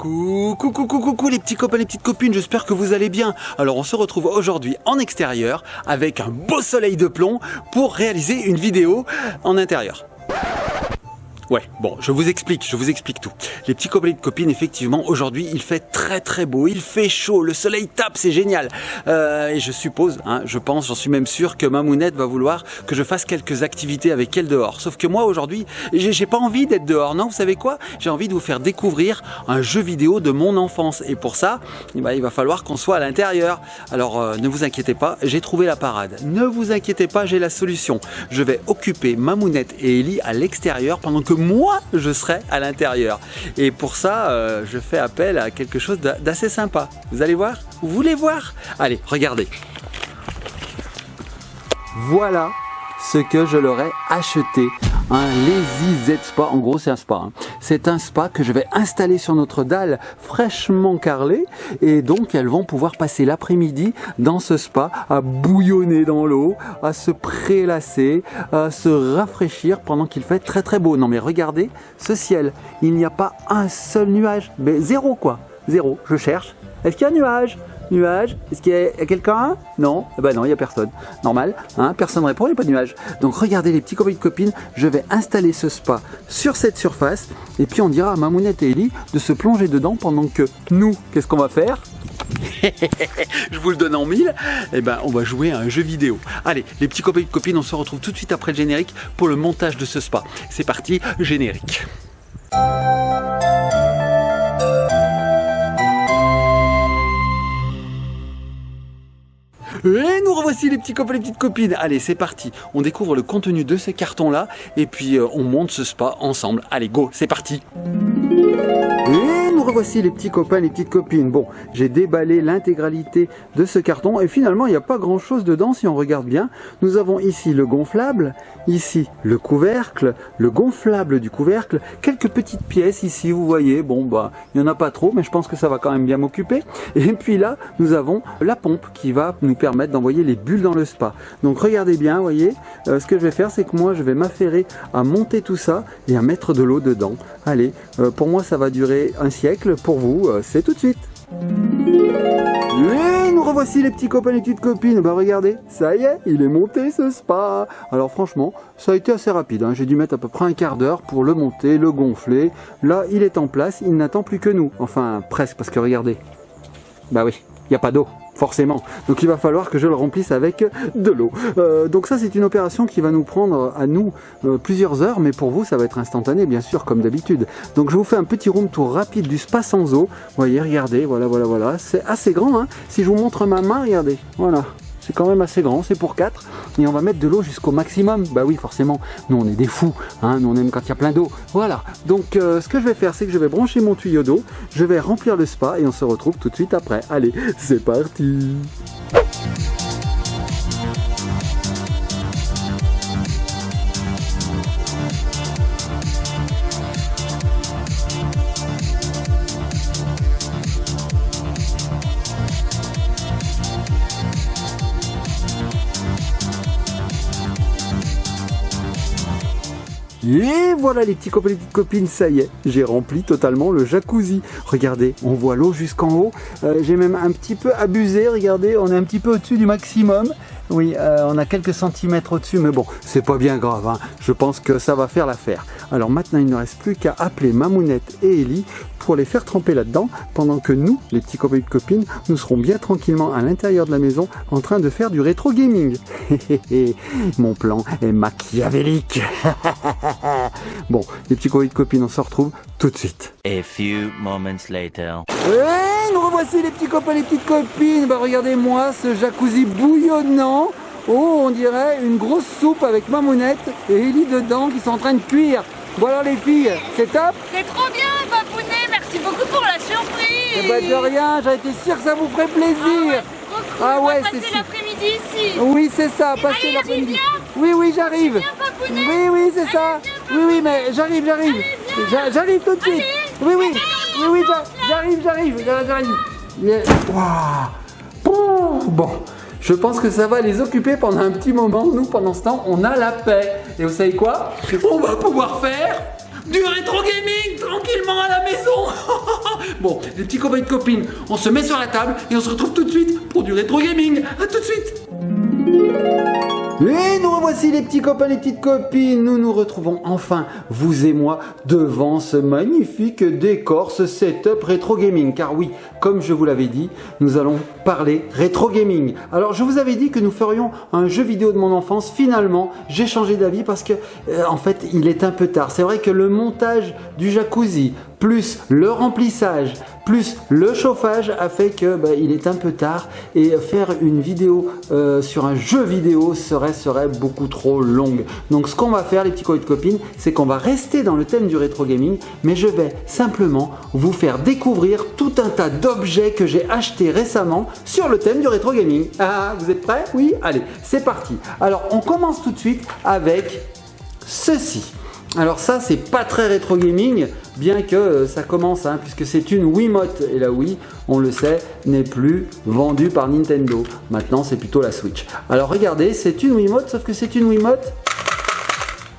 Coucou les petits copains, les petites copines, j'espère que vous allez bien. Alors on se retrouve aujourd'hui en extérieur avec un beau soleil de plomb pour réaliser une vidéo en intérieur. Ouais, bon, je vous explique tout. Les petits copains et copines, effectivement, aujourd'hui, il fait très beau, il fait chaud, le soleil tape, c'est génial. Et je suppose, j'en suis même sûr que Mamounette va vouloir que je fasse quelques activités avec elle dehors. Sauf que moi, aujourd'hui, j'ai pas envie d'être dehors, non, vous savez quoi? J'ai envie de vous faire découvrir un jeu vidéo de mon enfance. Et pour ça, il va falloir qu'on soit à l'intérieur. Alors, ne vous inquiétez pas, j'ai trouvé la parade. Ne vous inquiétez pas, j'ai la solution. Je vais occuper Mamounette et Ellie à l'extérieur pendant que moi, je serai à l'intérieur. Et pour ça, je fais appel à quelque chose d'assez sympa. Vous allez voir? Vous voulez voir? Allez, regardez. Voilà ce que je leur ai acheté. Un Lazy Z Spa, en gros c'est un spa. C'est un spa que je vais installer sur notre dalle fraîchement carrelée et donc elles vont pouvoir passer l'après-midi dans ce spa à bouillonner dans l'eau, à se prélasser, à se rafraîchir pendant qu'il fait très beau. Non mais regardez ce ciel, il n'y a pas un seul nuage, mais zéro quoi, zéro, je cherche. Est-ce qu'il y a un nuage? Nuage? Est-ce qu'il y a quelqu'un? Non? Eh ben non, il n'y a personne. Normal, personne ne répond, il n'y a pas de nuage. Donc regardez les petits copains et copines, je vais installer ce spa sur cette surface et puis on dira à Mamounette et Ellie de se plonger dedans pendant que nous, qu'est-ce qu'on va faire? Je vous le donne en mille. Eh ben, on va jouer à un jeu vidéo. Allez, les petits copains et copines, on se retrouve tout de suite après le générique pour le montage de ce spa. C'est parti, générique. Et nous revoici les petits copains et les petites copines. Allez, c'est parti. On découvre le contenu de ces cartons-là et puis on monte ce spa ensemble. Allez, go, c'est parti. Et nous revoici les petits copains et les petites copines. Bon, j'ai déballé l'intégralité de ce carton et finalement il n'y a pas grand chose dedans si on regarde bien. Nous avons ici le gonflable, ici le couvercle, le gonflable du couvercle, quelques petites pièces ici, vous voyez. Bon bah, il n'y en a pas trop mais je pense que ça va quand même bien m'occuper. Et puis là, nous avons la pompe qui va nous permettre d'envoyer les bulles dans le spa. Donc regardez bien, vous voyez, ce que je vais faire c'est que moi je vais m'affairer à monter tout ça et à mettre de l'eau dedans. Allez, pour moi ça va durer un siècle, pour vous c'est tout de suite. Et nous revoici les petits copains et les petites copines. Bah regardez, ça y est, il est monté ce spa. Alors franchement, ça a été assez rapide, j'ai dû mettre à peu près un quart d'heure pour le monter, le gonfler. Là, il est en place, il n'attend plus que nous. Enfin, presque, parce que regardez. Bah oui, il n'y a pas d'eau. Forcément, donc il va falloir que je le remplisse avec de l'eau. Donc ça c'est une opération qui va nous prendre à nous plusieurs heures, mais pour vous ça va être instantané bien sûr comme d'habitude. Donc je vous fais un petit room tour rapide du spa sans eau. Vous voyez, regardez, voilà, c'est assez grand. Si je vous montre ma main, regardez, voilà. C'est quand même assez grand, c'est pour 4 et on va mettre de l'eau jusqu'au maximum. Bah oui, forcément, nous on est des fous, nous on aime quand il y a plein d'eau. Voilà, donc ce que je vais faire c'est que je vais brancher mon tuyau d'eau, je vais remplir le spa et on se retrouve tout de suite après. Allez, c'est parti. Et voilà les petits copains et les petites copines, ça y est, j'ai rempli totalement le jacuzzi. Regardez, on voit l'eau jusqu'en haut. J'ai même un petit peu abusé, regardez, on est un petit peu au-dessus du maximum. Oui, on a quelques centimètres au-dessus, mais bon, c'est pas bien grave, je pense que ça va faire l'affaire. Alors maintenant, il ne reste plus qu'à appeler Mamounette et Ellie pour les faire tremper là-dedans, pendant que nous, les petits copains et copines, nous serons bien tranquillement à l'intérieur de la maison en train de faire du rétro gaming. Mon plan est machiavélique. Bon, les petits copains et copines, on se retrouve tout de suite. A few moments later. Et nous revoici les petits copains et les petites copines. Bah regardez-moi ce jacuzzi bouillonnant. Oh, on dirait une grosse soupe avec Mamounette et Ellie dedans qui sont en train de cuire. Bon alors les filles, c'est top? C'est trop bien, Papounet, merci beaucoup pour la surprise. Eh ben de rien, j'ai été sûr que ça vous ferait plaisir. Ah ouais, c'est trop cool. On va passer l'après-midi ici. Oui, c'est ça, passer l'après-midi. Oui, j'arrive. Viens, Papounet. Oui, c'est ça. Oui, mais j'arrive. J'arrive tout de suite. Oui, j'arrive. Yeah. Wow. Bon, je pense que ça va les occuper pendant un petit moment. Nous, pendant ce temps, on a la paix. Et vous savez quoi? On va pouvoir faire du rétro gaming tranquillement à la maison. Bon, les petits copains et copines, on se met sur la table et on se retrouve tout de suite pour du rétro gaming. À tout de suite. Et nous revoici les petits copains, les petites copines. Nous nous retrouvons enfin, vous et moi, devant ce magnifique décor, ce setup rétro gaming. Car oui, comme je vous l'avais dit, nous allons parler rétro gaming. Alors je vous avais dit que nous ferions un jeu vidéo de mon enfance. Finalement, j'ai changé d'avis parce que en fait, il est un peu tard. C'est vrai que le montage du jacuzzi, plus le remplissage, plus le chauffage a fait que il est un peu tard et faire une vidéo sur un jeu vidéo serait beaucoup trop longue. Donc ce qu'on va faire les petits copains et copines, c'est qu'on va rester dans le thème du rétro gaming, mais je vais simplement vous faire découvrir tout un tas d'objets que j'ai achetés récemment sur le thème du rétro gaming. Ah, vous êtes prêts? Oui? Allez, c'est parti. Alors on commence tout de suite avec ceci. Alors ça, c'est pas très rétro gaming, bien que ça commence, puisque c'est une Wiimote. Et la Wii, on le sait, n'est plus vendue par Nintendo. Maintenant, c'est plutôt la Switch. Alors regardez, c'est une Wiimote, sauf que c'est une Wiimote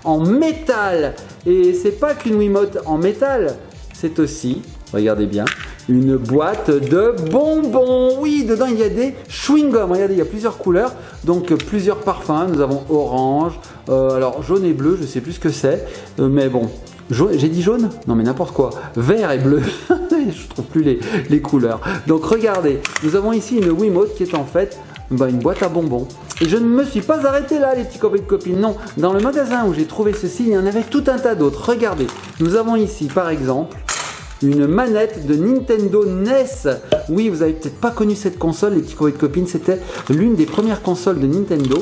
en métal. Et c'est pas qu'une Wiimote en métal, c'est aussi, regardez bien, une boîte de bonbons. Oui, dedans il y a des chewing-gums. Regardez, il y a plusieurs couleurs, donc plusieurs parfums. Nous avons orange, alors jaune et bleu, je sais plus ce que c'est, mais bon. J'ai dit jaune? Non mais n'importe quoi. Vert et bleu. Je trouve plus les couleurs. Donc regardez, nous avons ici une Wiimote qui est en fait une boîte à bonbons. Et je ne me suis pas arrêté là les petits copains et copines. Non, dans le magasin où j'ai trouvé ceci, il y en avait tout un tas d'autres. Regardez, nous avons ici par exemple une manette de Nintendo NES. Oui, vous avez peut-être pas connu cette console, les petits copains et copines. C'était l'une des premières consoles de Nintendo.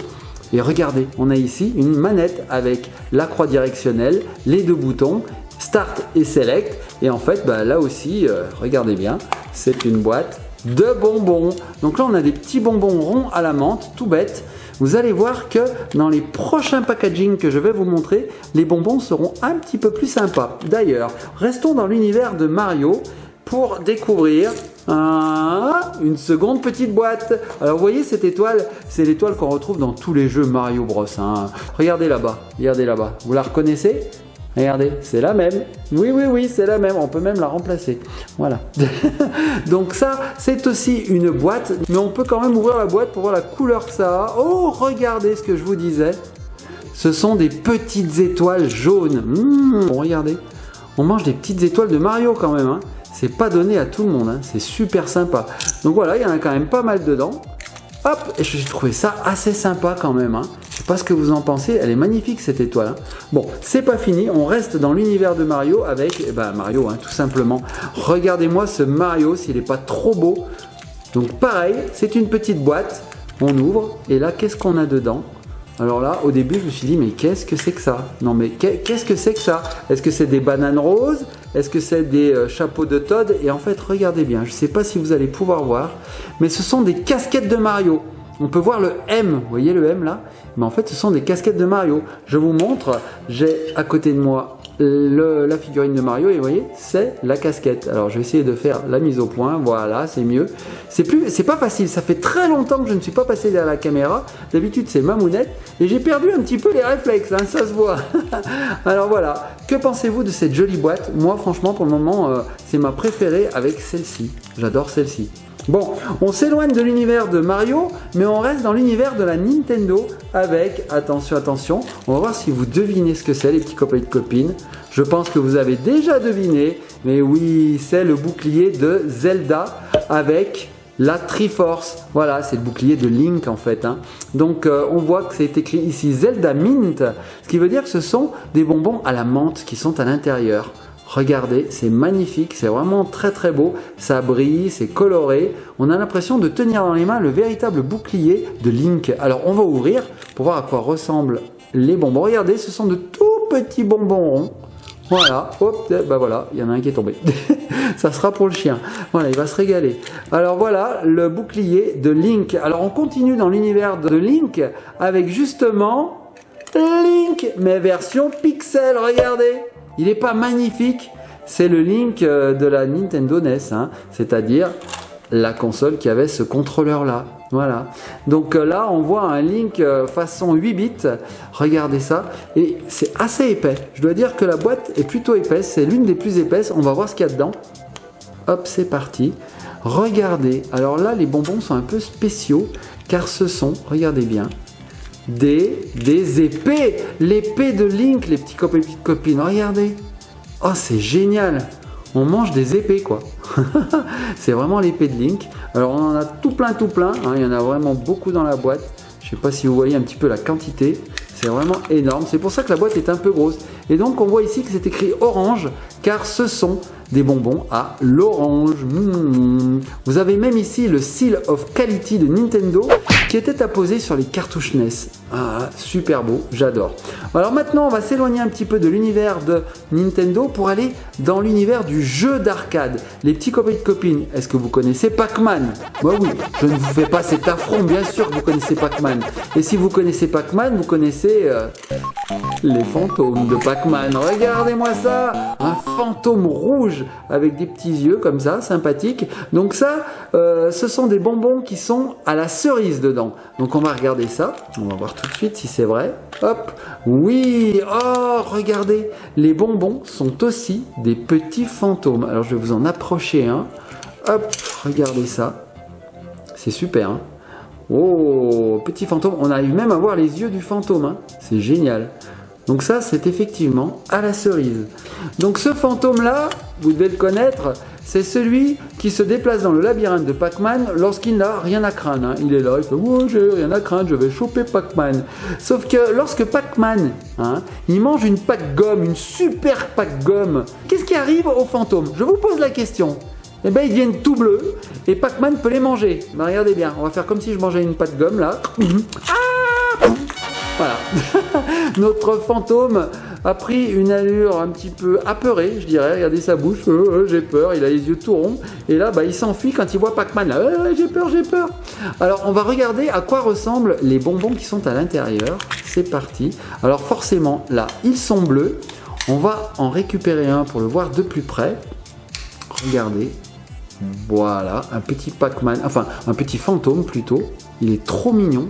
Et regardez, on a ici une manette avec la croix directionnelle, les deux boutons, Start et Select. Et en fait, là aussi, regardez bien, c'est une boîte de bonbons. Donc là, on a des petits bonbons ronds à la menthe, tout bête. Vous allez voir que dans les prochains packaging que je vais vous montrer, les bonbons seront un petit peu plus sympas. D'ailleurs, restons dans l'univers de Mario pour découvrir une seconde petite boîte. Alors vous voyez cette étoile, c'est l'étoile qu'on retrouve dans tous les jeux Mario Bros. Regardez là-bas, vous la reconnaissez? Regardez, c'est la même. Oui, c'est la même. On peut même la remplacer. Voilà. Donc ça, c'est aussi une boîte. Mais on peut quand même ouvrir la boîte pour voir la couleur que ça a. Oh, regardez ce que je vous disais. Ce sont des petites étoiles jaunes. Bon, regardez. On mange des petites étoiles de Mario quand même. C'est pas donné à tout le monde. C'est super sympa. Donc voilà, il y en a quand même pas mal dedans. Hop, et j'ai trouvé ça assez sympa quand même. Je sais pas ce que vous en pensez, elle est magnifique cette étoile. Bon, c'est pas fini, on reste dans l'univers de Mario avec Mario, tout simplement. Regardez-moi ce Mario, s'il n'est pas trop beau. Donc pareil, c'est une petite boîte, on ouvre, et là, qu'est-ce qu'on a dedans? Alors là, au début, je me suis dit, mais qu'est-ce que c'est que ça? Non, mais qu'est-ce que c'est que ça? Est-ce que c'est des bananes roses? Est-ce que c'est des chapeaux de Todd? Et en fait, regardez bien, je ne sais pas si vous allez pouvoir voir, mais ce sont des casquettes de Mario. On peut voir le M, vous voyez le M là? Mais en fait, ce sont des casquettes de Mario. Je vous montre, j'ai à côté de moi la figurine de Mario et vous voyez, c'est la casquette. Alors, je vais essayer de faire la mise au point. Voilà, c'est mieux. C'est pas facile. Ça fait très longtemps que je ne suis pas passé derrière la caméra. D'habitude, c'est ma mounette et j'ai perdu un petit peu les réflexes. Ça se voit. Alors voilà. Que pensez-vous de cette jolie boîte? Moi, franchement, pour le moment, c'est ma préférée avec celle-ci. J'adore celle-ci. Bon, on s'éloigne de l'univers de Mario, mais on reste dans l'univers de la Nintendo avec, attention, on va voir si vous devinez ce que c'est les petits copains et copines. Je pense que vous avez déjà deviné, mais oui, c'est le bouclier de Zelda avec la Triforce. Voilà, c'est le bouclier de Link en fait. Donc on voit que c'est écrit ici Zelda Mint, ce qui veut dire que ce sont des bonbons à la menthe qui sont à l'intérieur. Regardez, c'est magnifique, c'est vraiment très très beau, ça brille, c'est coloré. On a l'impression de tenir dans les mains le véritable bouclier de Link. Alors on va ouvrir pour voir à quoi ressemblent les bonbons. Regardez, ce sont de tout petits bonbons ronds. Voilà, hop, voilà, il y en a un qui est tombé. Ça sera pour le chien. Voilà, il va se régaler. Alors voilà, le bouclier de Link. Alors on continue dans l'univers de Link avec justement Link, mais version pixel, regardez. Il n'est pas magnifique? C'est le Link de la Nintendo NES, c'est-à-dire la console qui avait ce contrôleur-là. Voilà. Donc là, on voit un Link façon 8 bits. Regardez ça. Et c'est assez épais. Je dois dire que la boîte est plutôt épaisse. C'est l'une des plus épaisses. On va voir ce qu'il y a dedans. Hop, c'est parti. Regardez, alors là, les bonbons sont un peu spéciaux, car ce sont, regardez bien, des épées. L'épée de Link, les petits copains et petites copines, regardez. Oh, c'est génial. On mange des épées, quoi. C'est vraiment l'épée de Link. Alors, on en a tout plein, hein. Il y en a vraiment beaucoup dans la boîte. Je ne sais pas si vous voyez un petit peu la quantité. C'est vraiment énorme. C'est pour ça que la boîte est un peu grosse. Et donc, on voit ici que c'est écrit orange, car ce sont des bonbons à l'orange. Vous avez même ici le Seal of Quality de Nintendo qui était apposé sur les cartouches NES. Ah, super beau, j'adore. Alors maintenant, on va s'éloigner un petit peu de l'univers de Nintendo pour aller dans l'univers du jeu d'arcade. Les petits copains et copines, est-ce que vous connaissez Pac-Man? Bah oui, je ne vous fais pas cet affront, bien sûr que vous connaissez Pac-Man. Et si vous connaissez Pac-Man, vous connaissez les fantômes de Pac-Man. Regardez-moi ça, un fantôme rouge avec des petits yeux comme ça, sympathique. Donc ça, ce sont des bonbons qui sont à la cerise dedans. Donc on va regarder ça, on va voir tout de suite si c'est vrai. Hop, oui, oh regardez, les bonbons sont aussi des petits fantômes. Alors je vais vous en approcher un. Hop, regardez ça, c'est super. Hein. Oh, petit fantôme, on arrive même à voir les yeux du fantôme, hein. C'est génial. Donc ça, c'est effectivement à la cerise. Donc ce fantôme-là, vous devez le connaître, c'est celui qui se déplace dans le labyrinthe de Pac-Man lorsqu'il n'a rien à craindre. Hein. Il est là, il fait « Oh, j'ai rien à craindre, je vais choper Pac-Man ». Sauf que lorsque Pac-Man, hein, il mange une pack-gomme, une super pack-gomme, qu'est-ce qui arrive au fantôme? Je vous pose la question. Eh bien, ils deviennent tout bleus et Pac-Man peut les manger. Ben, regardez bien, on va faire comme si je mangeais une pack-gomme là. Ah, voilà. Notre fantôme a pris une allure un petit peu apeurée, je dirais. Regardez sa bouche, j'ai peur, il a les yeux tout ronds. Et là, bah, il s'enfuit quand il voit Pac-Man. Là, j'ai peur. Alors, on va regarder à quoi ressemblent les bonbons qui sont à l'intérieur. C'est parti. Alors, forcément, là, ils sont bleus. On va en récupérer un pour le voir de plus près. Regardez. Voilà, un petit Pac-Man, enfin, un petit fantôme plutôt. Il est trop mignon.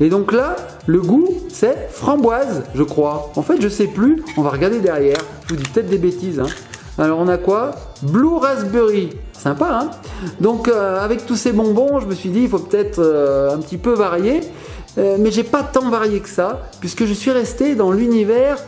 Et donc là, le goût, c'est framboise, je crois. En fait, je sais plus. On va regarder derrière. Je vous dis peut-être des bêtises. Hein. Alors, on a quoi? Blue Raspberry. Sympa, hein? Donc, avec tous ces bonbons, je me suis dit, il faut peut-être un petit peu varier. Mais j'ai pas tant varié que ça, puisque je suis resté dans l'univers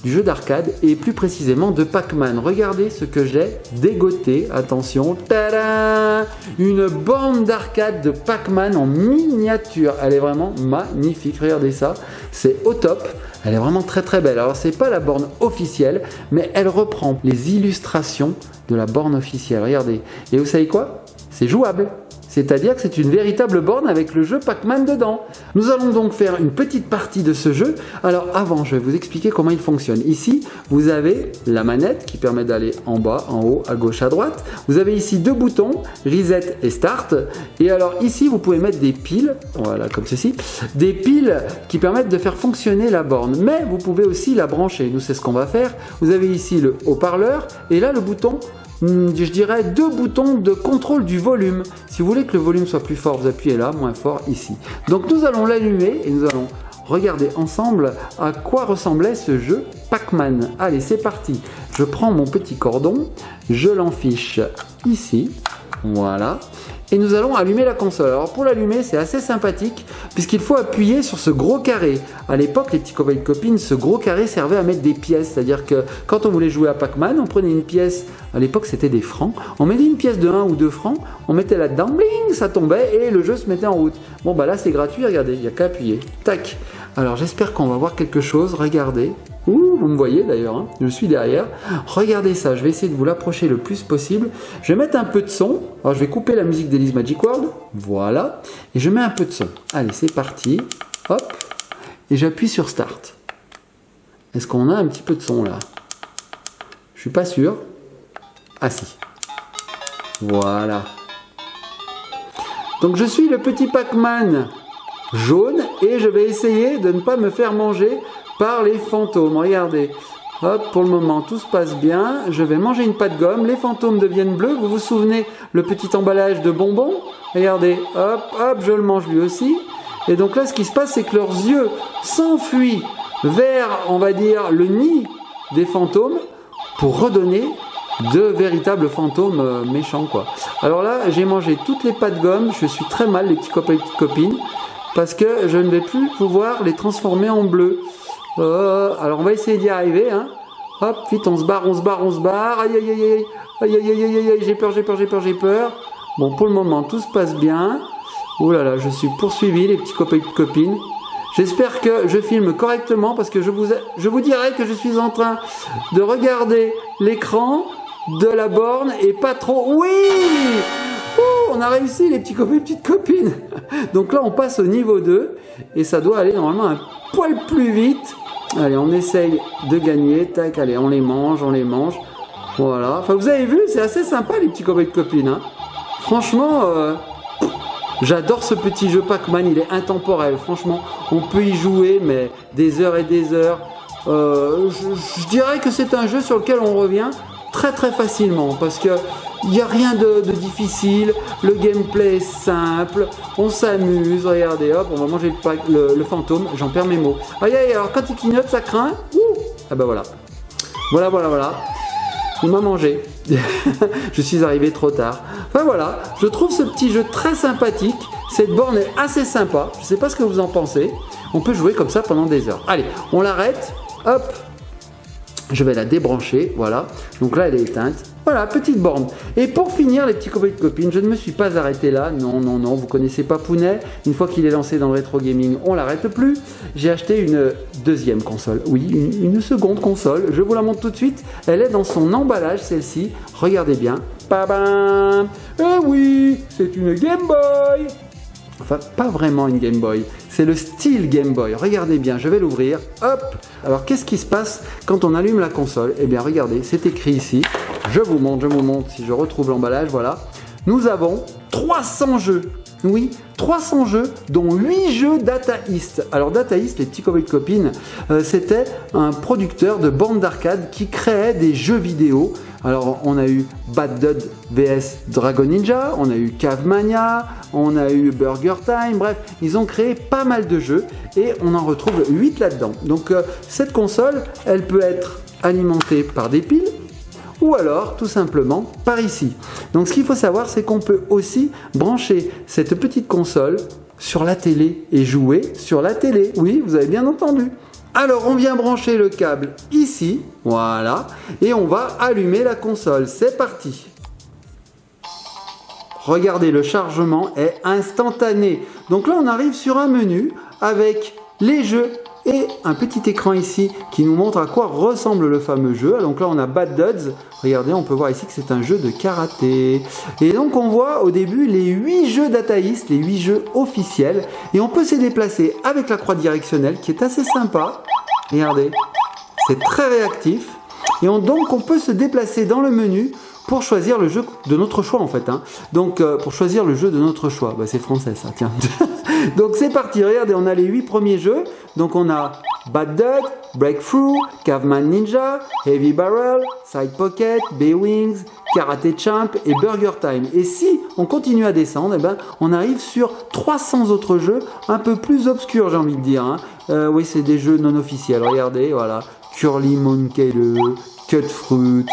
du jeu d'arcade et plus précisément de Pac-Man. Regardez ce que j'ai dégoté. Attention, tada! Une borne d'arcade de Pac-Man en miniature. Elle est vraiment magnifique. Regardez ça, c'est au top. Elle est vraiment très très belle. Alors c'est pas la borne officielle, mais elle reprend les illustrations de la borne officielle. Regardez. Et vous savez quoi? C'est jouable. C'est-à-dire que c'est une véritable borne avec le jeu Pac-Man dedans. Nous allons donc faire une petite partie de ce jeu. Alors avant, je vais vous expliquer comment il fonctionne. Ici, vous avez la manette qui permet d'aller en bas, en haut, à gauche, à droite. Vous avez ici deux boutons, Reset et Start. Et alors ici, vous pouvez mettre des piles, voilà comme ceci, des piles qui permettent de faire fonctionner la borne. Mais vous pouvez aussi la brancher. Nous, c'est ce qu'on va faire. Vous avez ici le haut-parleur et là, le bouton, je dirais deux boutons de contrôle du volume. Si vous voulez que le volume soit plus fort, vous appuyez là, moins fort ici. Donc nous allons l'allumer et nous allons regarder ensemble à quoi ressemblait ce jeu Pac-Man. Allez, c'est parti. Je prends mon petit cordon, je l'enfiche ici, voilà. Et nous allons allumer la console. Alors pour l'allumer, c'est assez sympathique puisqu'il faut appuyer sur ce gros carré. À l'époque, les petits copains et copines, ce gros carré servait à mettre des pièces. C'est-à-dire que quand on voulait jouer à Pac-Man, on prenait une pièce, à l'époque c'était des francs, on mettait une pièce de 1 ou 2 francs, on mettait là-dedans, bling, ça tombait et le jeu se mettait en route. Bon bah là c'est gratuit, regardez, il n'y a qu'à appuyer. Tac. Alors j'espère qu'on va voir quelque chose, regardez. Ouh, vous me voyez d'ailleurs, hein, je suis derrière. Regardez ça, je vais essayer de vous l'approcher le plus possible. Je vais mettre un peu de son. Alors je vais couper la musique d'Eli's Magic World. Voilà. Et je mets un peu de son. Allez, c'est parti. Hop. Et j'appuie sur Start. Est-ce qu'on a un petit peu de son là? Je suis pas sûr. Ah si. Voilà. Donc je suis le petit Pac-Man jaune et je vais essayer de ne pas me faire manger par les fantômes. Regardez, hop, pour le moment tout se passe bien. Je vais manger une pâte gomme, les fantômes deviennent bleus. Vous vous souvenez le petit emballage de bonbons? Regardez, hop, hop, je le mange lui aussi. Et donc là, ce qui se passe, c'est que leurs yeux s'enfuient vers, on va dire, le nid des fantômes pour redonner de véritables fantômes méchants, quoi. Alors là, j'ai mangé toutes les pâtes gomme, je suis très mal, les petits copains et les petites copines, parce que je ne vais plus pouvoir les transformer en bleu. Alors on va essayer d'y arriver, hein. Hop, vite, on se barre. Aïe, aïe, aïe, aïe, aïe, aïe, aïe, aïe, aïe, j'ai peur. Bon, pour le moment, tout se passe bien. Oh là là, je suis poursuivi, les petits copains et petites copines. J'espère que je filme correctement parce que je vous dirai que je suis en train de regarder l'écran de la borne et pas trop. Oui! On a réussi, les petits copains et petites copines. Donc là, on passe au niveau 2 et ça doit aller normalement un poil plus vite. Allez, on essaye de gagner. Tac, allez, on les mange. Voilà. Enfin, vous avez vu, c'est assez sympa, les petits copains et copines. Hein. Franchement, j'adore ce petit jeu Pac-Man. Il est intemporel. Franchement, on peut y jouer, mais des heures et des heures. Je dirais que c'est un jeu sur lequel on revient très très facilement parce que il n'y a rien de difficile, le gameplay est simple, on s'amuse, regardez, hop, on va manger le fantôme, j'en perds mes mots. Aïe aïe, alors quand il clignote, ça craint. Ah bah voilà. Voilà. Il m'a mangé. Je suis arrivé trop tard. Enfin voilà, je trouve ce petit jeu très sympathique. Cette borne est assez sympa. Je ne sais pas ce que vous en pensez. On peut jouer comme ça pendant des heures. Allez, on l'arrête. Hop. Je vais la débrancher, voilà. Donc là, elle est éteinte. Voilà, petite borne. Et pour finir, les petits copains et copines, je ne me suis pas arrêté là. Non, vous connaissez pas Pounet. Une fois qu'il est lancé dans le rétro gaming, on l'arrête plus. J'ai acheté une deuxième console. Oui, une seconde console. Je vous la montre tout de suite. Elle est dans son emballage, celle-ci. Regardez bien. Babam. Eh oui, c'est une Game Boy. Enfin, pas vraiment une Game Boy, c'est le style Game Boy. Regardez bien, je vais l'ouvrir. Hop. Alors, qu'est-ce qui se passe quand on allume la console? Eh bien, regardez, c'est écrit ici. Je vous montre si je retrouve l'emballage, voilà. Nous avons 300 jeux. Oui, 300 jeux, dont 8 jeux Data East. Alors Data East, les petits copains et copines, c'était un producteur de bornes d'arcade qui créait des jeux vidéo. Alors on a eu Bad Dud vs Dragon Ninja, on a eu Cavemania, on a eu Burger Time, bref, ils ont créé pas mal de jeux et on en retrouve 8 là-dedans. Donc cette console, elle peut être alimentée par des piles, ou alors tout simplement par ici. Donc ce qu'il faut savoir, c'est qu'on peut aussi brancher cette petite console sur la télé et jouer sur la télé. Oui, vous avez bien entendu. Alors on vient brancher le câble ici, voilà, et on va allumer la console. C'est parti. Regardez, le chargement est instantané. Donc là on arrive sur un menu avec les jeux et un petit écran ici qui nous montre à quoi ressemble le fameux jeu. Donc là on a Bad Duds, regardez, on peut voir ici que c'est un jeu de karaté. Et donc on voit au début les 8 jeux Data East, les 8 jeux officiels. Et on peut se déplacer avec la croix directionnelle qui est assez sympa. Regardez, c'est très réactif. Et donc on peut se déplacer dans le menu pour choisir le jeu de notre choix en fait. Hein. Donc pour choisir le jeu de notre choix, bah, c'est français ça, tiens. Donc c'est parti, regardez, on a les 8 premiers jeux. Donc on a Bad Dud, Breakthrough, Caveman Ninja, Heavy Barrel, Side Pocket, B-Wings, Karate Champ et Burger Time. Et si on continue à descendre, eh ben, on arrive sur 300 autres jeux un peu plus obscurs, j'ai envie de dire. Hein. Oui, c'est des jeux non officiels, regardez, voilà. Curly Monkey, Cut Fruit,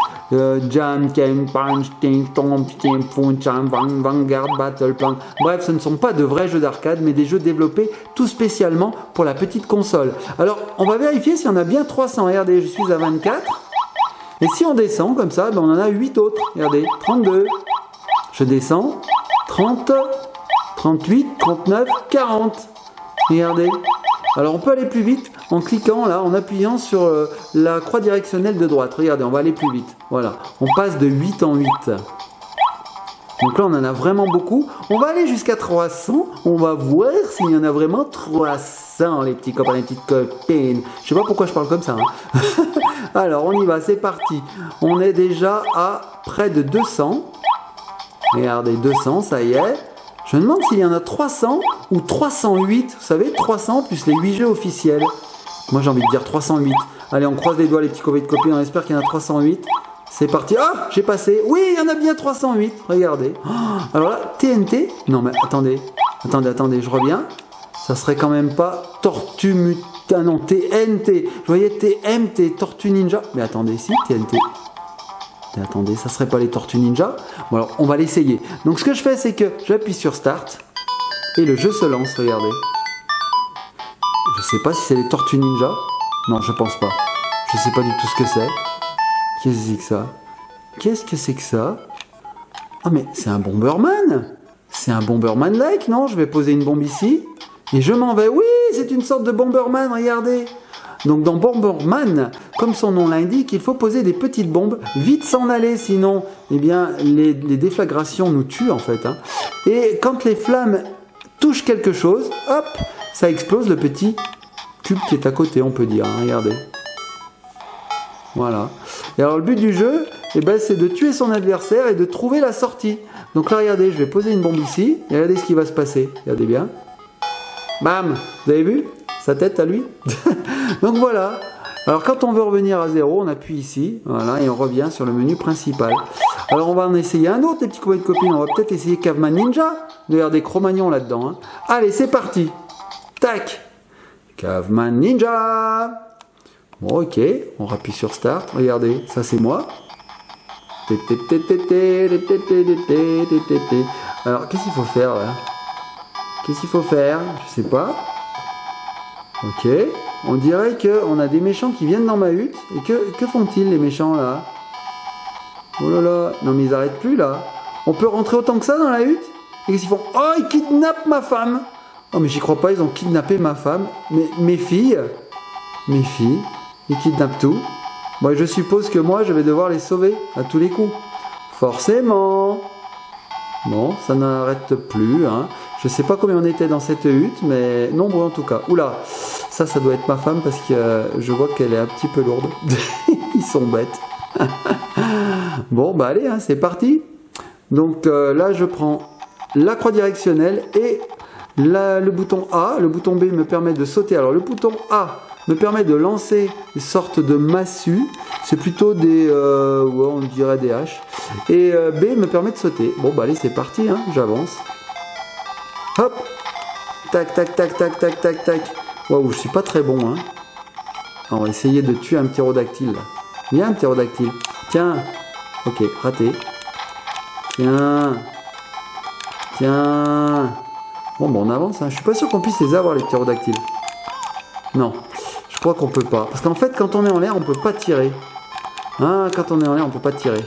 Jam, Game, Punch, Ting, Tom, Ting, Fun, Cham, Vanguard, Battle Plan. Bref, ce ne sont pas de vrais jeux d'arcade, mais des jeux développés tout spécialement pour la petite console. Alors, on va vérifier s'il y en a bien 300. Regardez, je suis à 24. Et si on descend comme ça, ben on en a 8 autres. Regardez, 32. Je descends. 30, 38, 39, 40. Regardez. Alors on peut aller plus vite en cliquant là, en appuyant sur la croix directionnelle de droite. Regardez, on va aller plus vite. Voilà, on passe de 8 en 8. Donc là on en a vraiment beaucoup. On va aller jusqu'à 300. On va voir s'il y en a vraiment 300, les petits copains, les petites copines. Je sais pas pourquoi je parle comme ça. Hein. Alors on y va, c'est parti. On est déjà à près de 200. Regardez, 200, ça y est. Je me demande s'il y en a 300 ou 308. Vous savez, 300 plus les 8 jeux officiels. Moi, j'ai envie de dire 308. Allez, on croise les doigts, les petits copains de copines. On espère qu'il y en a 308. C'est parti. Ah, j'ai passé. Oui, il y en a bien 308. Regardez. Oh, alors là, TNT. Non, mais attendez. Attendez, je reviens. Ça serait quand même pas Tortue Mutant. Ah non, TNT. Je voyais TMT, Tortue Ninja. Mais attendez, si, TNT. Et attendez, ça serait pas les Tortues Ninja? Bon alors, on va l'essayer. Donc ce que je fais, c'est que j'appuie sur Start et le jeu se lance, regardez. Je sais pas si c'est les Tortues Ninja. Non, je pense pas. Je sais pas du tout ce que c'est. Qu'est-ce que c'est que ça? Qu'est-ce que c'est que ça? Ah mais c'est un Bomberman! C'est un Bomberman-like, non? Je vais poser une bombe ici. Et je m'en vais. Oui, c'est une sorte de Bomberman, regardez. Donc dans Bomberman, comme son nom l'indique, il faut poser des petites bombes, vite s'en aller, sinon eh bien, les déflagrations nous tuent en fait. Hein. Et quand les flammes touchent quelque chose, hop, ça explose le petit cube qui est à côté, on peut dire. Hein, regardez. Voilà. Et alors le but du jeu, eh ben, c'est de tuer son adversaire et de trouver la sortie. Donc là, regardez, je vais poser une bombe ici, et regardez ce qui va se passer. Regardez bien. Bam! Vous avez vu sa tête à lui? Donc voilà. Alors quand on veut revenir à 0, on appuie ici, voilà, et on revient sur le menu principal. Alors on va en essayer un autre, les petits copains de copines. On va peut-être essayer Caveman Ninja. Il y a des Cro-Magnons là-dedans. Hein. Allez, c'est parti. Tac. Caveman Ninja. Bon, ok. On appuie sur Start. Regardez, ça c'est moi. Alors, qu'est-ce qu'il faut faire là? Qu'est-ce qu'il faut faire? Je sais pas. Ok. On dirait qu'on a des méchants qui viennent dans ma hutte. Et que font-ils les méchants là? Oh là là. Non mais ils arrêtent plus là. On peut rentrer autant que ça dans la hutte? Et qu'est-ce qu'ils font? Oh, ils kidnappent ma femme. Oh mais j'y crois pas, ils ont kidnappé ma femme. Mes filles. Mes filles. Ils kidnappent tout. Bon, je suppose que moi je vais devoir les sauver à tous les coups. Forcément. Bon, ça n'arrête plus. Hein. Je sais pas combien on était dans cette hutte, mais nombreux en tout cas. Oula, ça doit être ma femme parce que je vois qu'elle est un petit peu lourde. Ils sont bêtes. Bon, bah allez, hein, c'est parti. Donc là, je prends la croix directionnelle et le bouton A. Le bouton B me permet de sauter. Alors le bouton A me permet de lancer une sorte de massue. C'est plutôt des, ouais, on dirait des haches. Et B me permet de sauter. Bon, bah allez, c'est parti, hein, j'avance. Hop. Tac, tac, tac, tac, tac, tac, tac. Waouh, je suis pas très bon, hein. On va essayer de tuer un ptérodactyle, là. Viens, ptérodactyle. Tiens. Ok, raté. Tiens. Tiens. Bon, bah on avance, hein. Je suis pas sûr qu'on puisse les avoir, les ptérodactyles. Non. Je crois qu'on peut pas. Parce qu'en fait, quand on est en l'air, on peut pas tirer. Hein, quand on est en l'air, on peut pas tirer.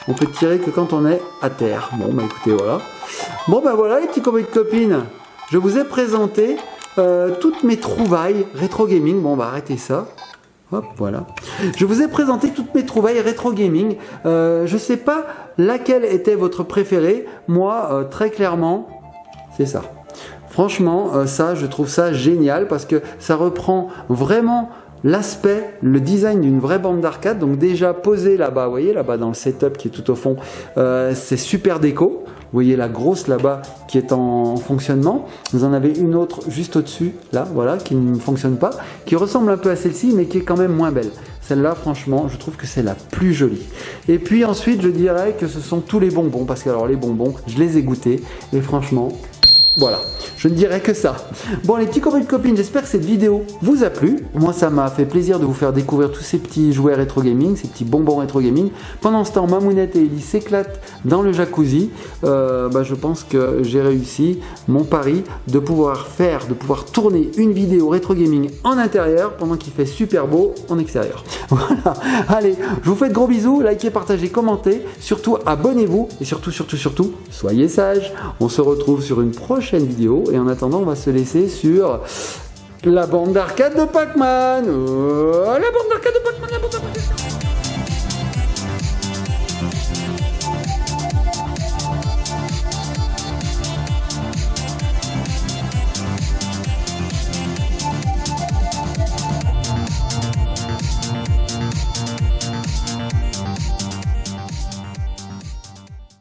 On peut tirer que quand on est à terre. Bon, bah écoutez, voilà. Bon, bah voilà, les petits copains de copines. Je vous ai présenté toutes mes trouvailles rétro gaming. Bon, on va arrêter ça. Hop, voilà. Je vous ai présenté toutes mes trouvailles rétro gaming. Je sais pas laquelle était votre préférée. Moi, très clairement, c'est ça. Franchement, ça, je trouve ça génial parce que ça reprend vraiment l'aspect, le design d'une vraie bande d'arcade. Donc déjà posé là-bas, vous voyez là-bas dans le setup qui est tout au fond, c'est super déco. Vous voyez la grosse là-bas qui est en fonctionnement. Vous en avez une autre juste au-dessus, là, voilà, qui ne fonctionne pas, qui ressemble un peu à celle-ci, mais qui est quand même moins belle. Celle-là, franchement, je trouve que c'est la plus jolie. Et puis ensuite, je dirais que ce sont tous les bonbons, parce que alors les bonbons, je les ai goûtés, et franchement, voilà, je ne dirais que ça. Bon, les petits copains et copines, j'espère que cette vidéo vous a plu. Moi, ça m'a fait plaisir de vous faire découvrir tous ces petits jouets rétro gaming, ces petits bonbons rétro gaming. Pendant ce temps, Mamounette et Ellie s'éclatent dans le jacuzzi. Je pense que j'ai réussi mon pari de pouvoir tourner une vidéo rétro gaming en intérieur pendant qu'il fait super beau en extérieur. Voilà, allez, je vous fais de gros bisous, likez, partagez, commentez. Surtout, abonnez-vous et surtout, soyez sages. On se retrouve sur une prochaine vidéo et en attendant on va se laisser sur la bande d'arcade de Pac-Man. La bande d'arcade de Pac-Man.